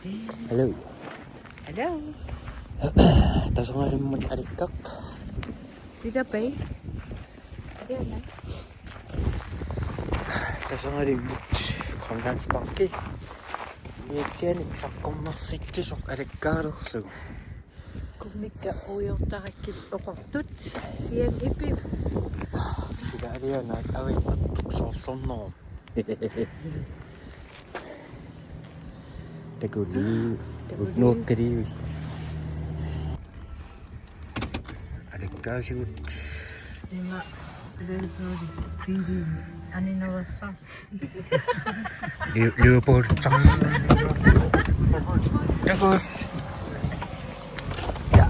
Hello. Hello. Tässä on aina mun adikak. Sida pa eh. Ayan na. Tässä on aina mun kondanspankki. Miettiä sakon massitsi sun adikkaarussu. Kun mikä ujotaakin okotut. Tien ipi. Sitä adia näin avittattu sosonnoon. Tekuli nuokkari. Adikkaasut. Ima löypöödi fiidin. Anina vassa. Leopold Jackson. Jagus. Ja.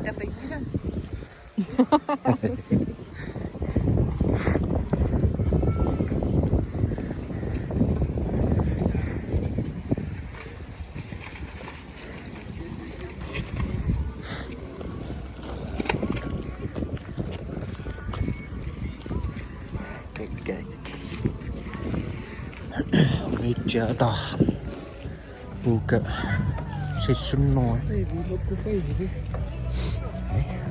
Dapat yun. Media taas buka sesunoi.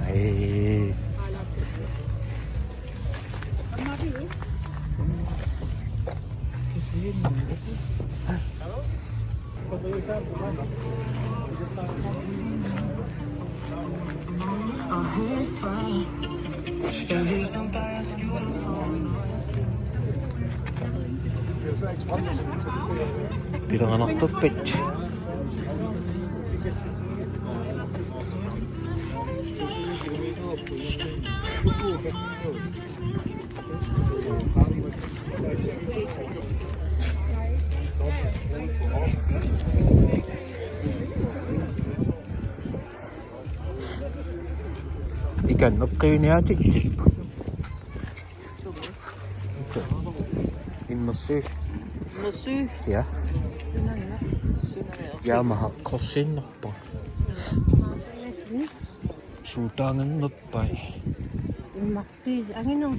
Ai. Bilang anak tupit. Ikan okay niya cicip. In Mosu. Mosu. Ja. Sunaya. Ja, maar kosin nog pa. Sudangan nog pa. Makti. Angin o.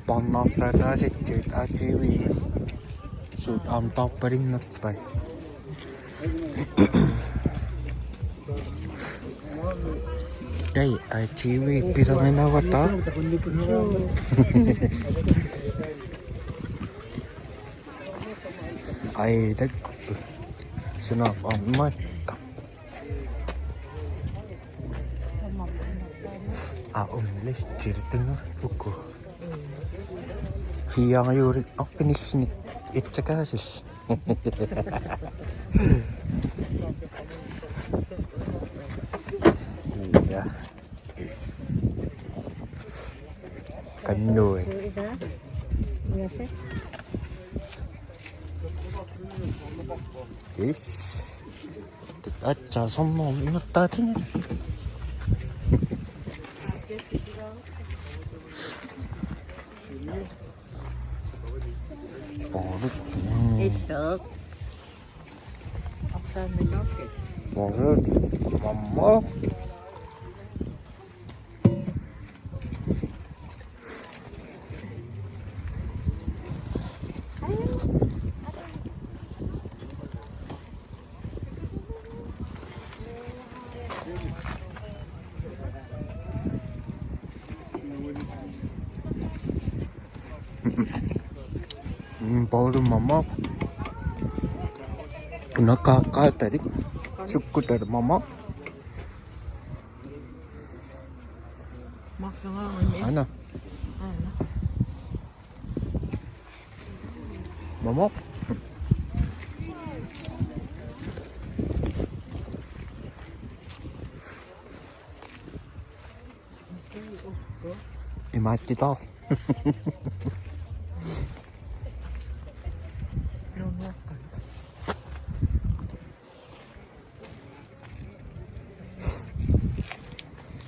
Pannasrata sitten ajiwi. Sudan paperin nog pa. Đây, ajiwi pirangin na wata. Ai đất sunap amat. Les cerita buku. Via ngayuri pinisnik itu kasus. Iya. Kanoi. Yes. Acha somno ingatatinya. Ito. Aksan minokit. Bonjour, maman. Baru mama nak kakak tadi suku dari mama mana mama mati tau.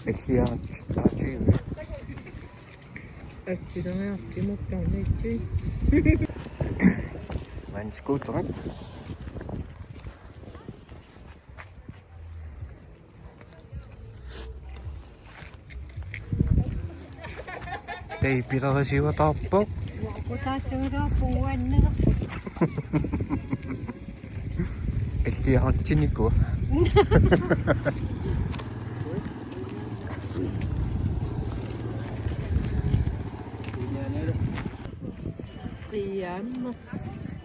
Ihtiyaç acıydı. Äkkiä jakki, mutta on niitä. Vandscooteren. Teipillä siva tappoo. Kun tässä on rapun ennen. Et vi hantsi niinku. Tiedän.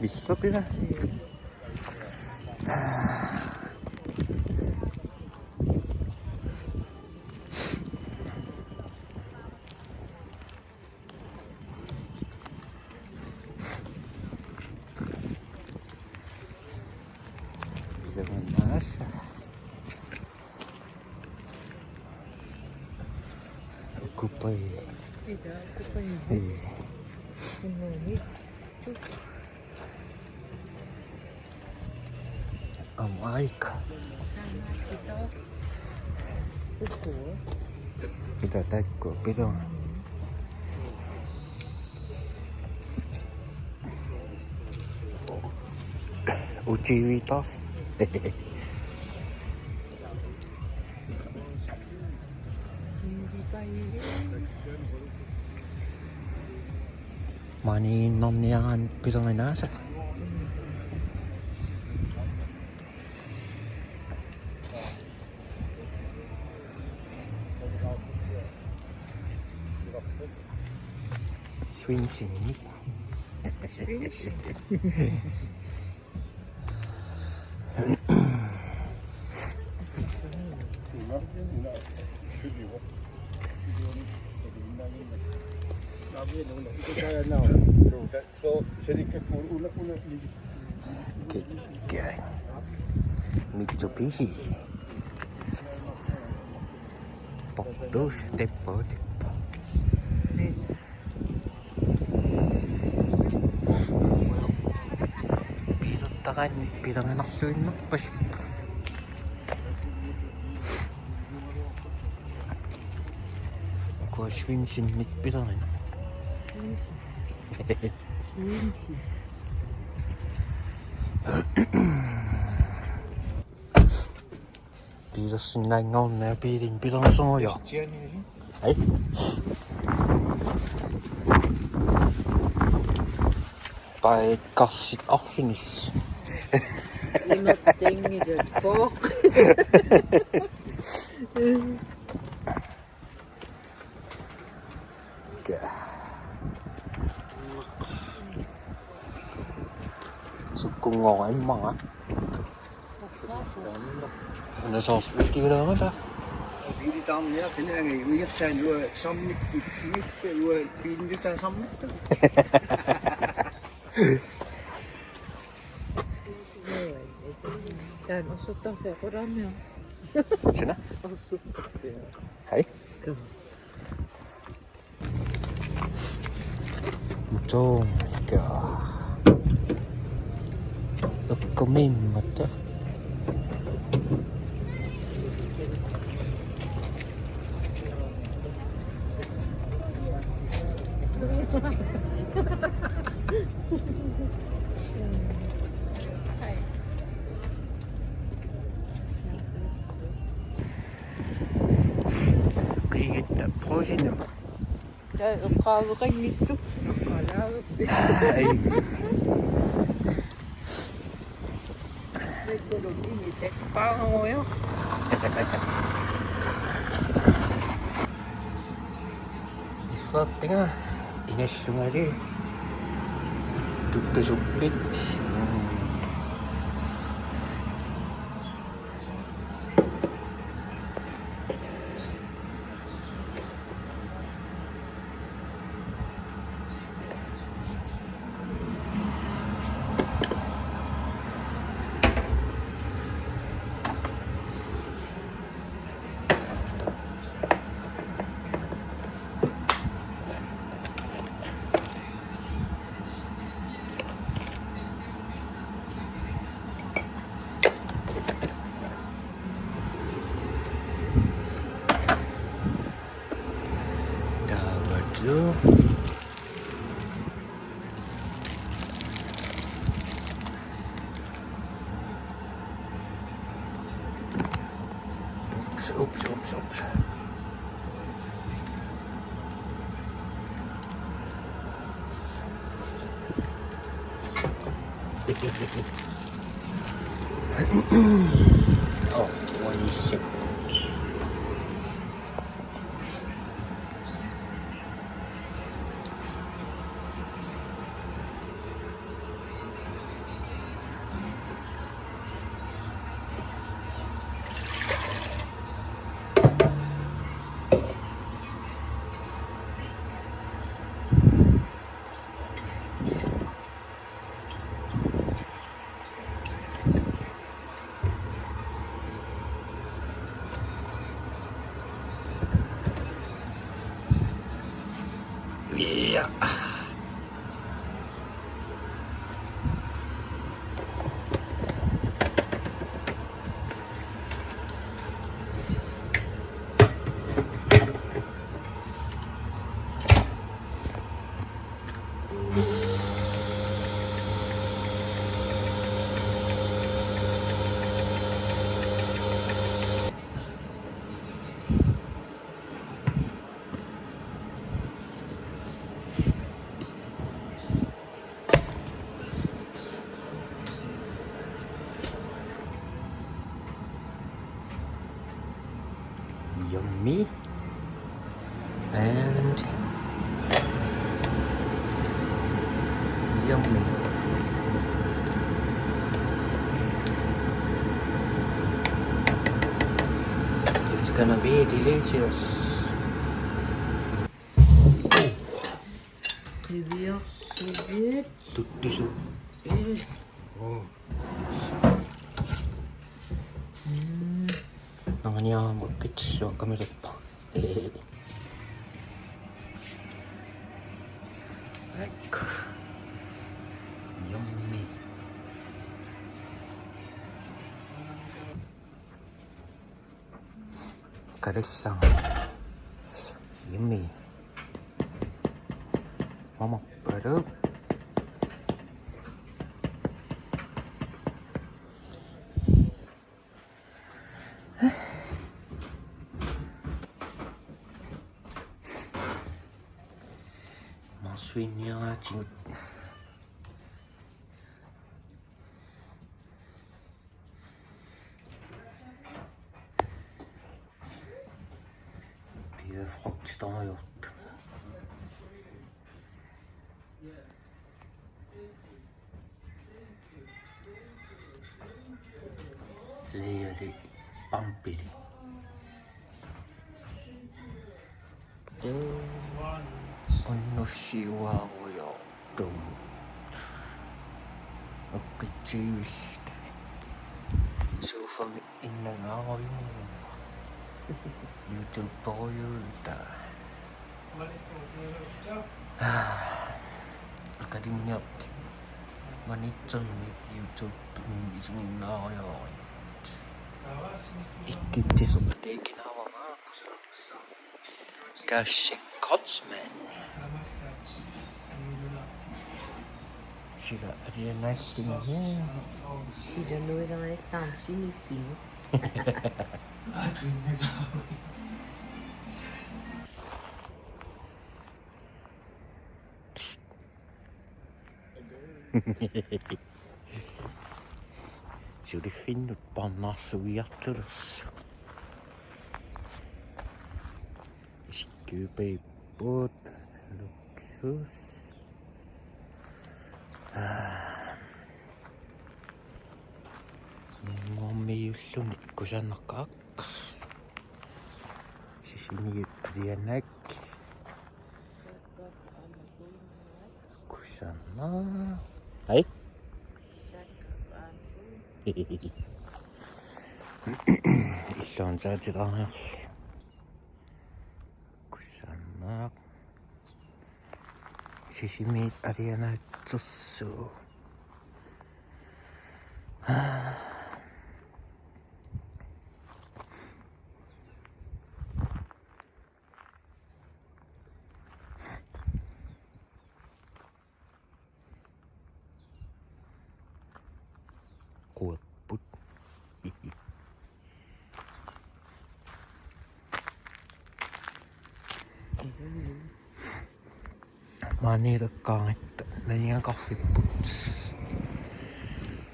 Listo kyllä. Mitä mennään tässä? Kupai. Mitä kupai? Ei. No niin. On aika. Mitä täkkoo pidon? Uchiwi taas. Mà nhìn nông nhà anh biết người ná sao? Xuyên xỉn nít. Kekkä. Mitsubishi. Poptus teppo. Piilangan naksuin magpas. Ko swinsin nit pilangan. Piilassin näin ngon ja pilan soja. Hei. Bei kassit affinis. Iemand dingen de bok. Sukung ngon em mong á. Nó sao kia đó ta. Vì đi tao nhớ cái này người nhất xe luôn xong mít xe luôn pin chúng ta xong Käyn osuttaa fekoramia. Sinä? Osuttaa. Hei. Kyllä. Mucho mikä. Okko mimmat. Kiikittää poisin. Käy kaavakan nittu. Ei. Nyt on niin tekpaamoja. Tengah ini sungai dia tukar supit. sups. Oh, 26. Yeah. Yummy and yummy. It's gonna be delicious. Seviyor, seviyor. Tuttu su. Oh. Namanya 먹겠지. 까매졌다. 아이쿠. Yummy. 가르상. Yummy. Mama baru. Masuknya cingut. Bier frakt dans la yacht. Leia di pampiri. Onnoshiwa oyo dum. Appetijist. Zo van in de naam. YouTube 보여다. Akademinya manitan YouTube isang nayo. Ikiti som teken av Marcus. Kanske Kotsman. Sillä är nästan igen. Sillä noidaan näistä sinifin. Så det finner pannassuijattelussa. Iskypeippuut. Luksus. Mommi jussuni kusannakak. Sisini rienäk. Kusanna. Hei. Illan säätilangas. Kusanna. Sisimi rienäk tsussu. Kuopput. Naaniilekkaangitta naniangarfipпут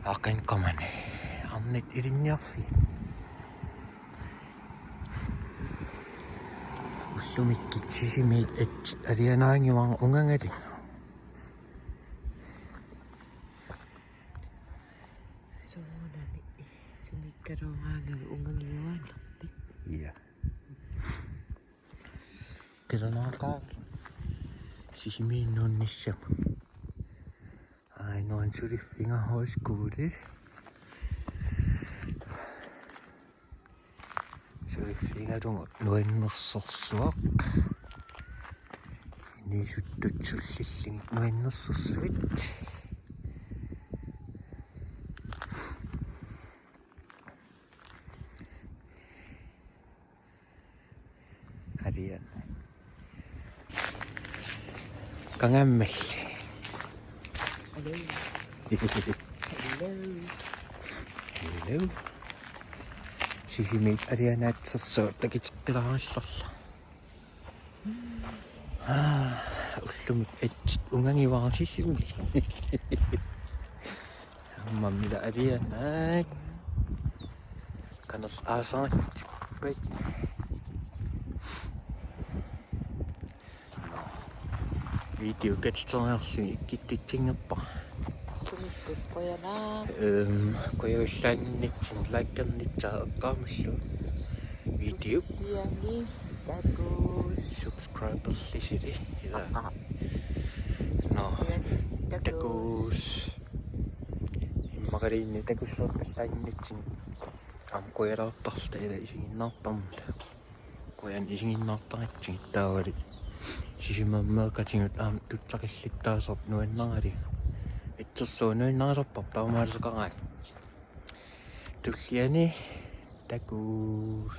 аақинқамани арнит илинниарфи уллумиккит сисимиит атсит алианаангиваа унгангали соонами сумиккалуунгаангами унгангиуаанерпит я килонаакаа сисимииннуунниссап айнуан сулиффинга хойскуули сулиффингалунга нуиннерсорсуақ инисуттутсуллиллиги нуиннерсорсуит алиан канgammalli hello сисимит алианаатсерсоо такитиппилараалларла уллумик атсит унгангиваа сисимит аммаммила алианаат канас аасаат бай видео катстернерсуи киттитсингерпа сумиккуппоянаа коёллааннитсин лайккернитсаа аккаамаллу видео яни такус subscribers лисили ила но такус иммагалиинни такуссуаққаллааннитсин ам коялаартарстаила исигиннаартармула коян исигиннаартаритсигит таавали сисимаммаакатингут аам тутсақиллиттаасоп нуаннарали итсерсуунуиннарасарпар таумаалсақараат туллиани такус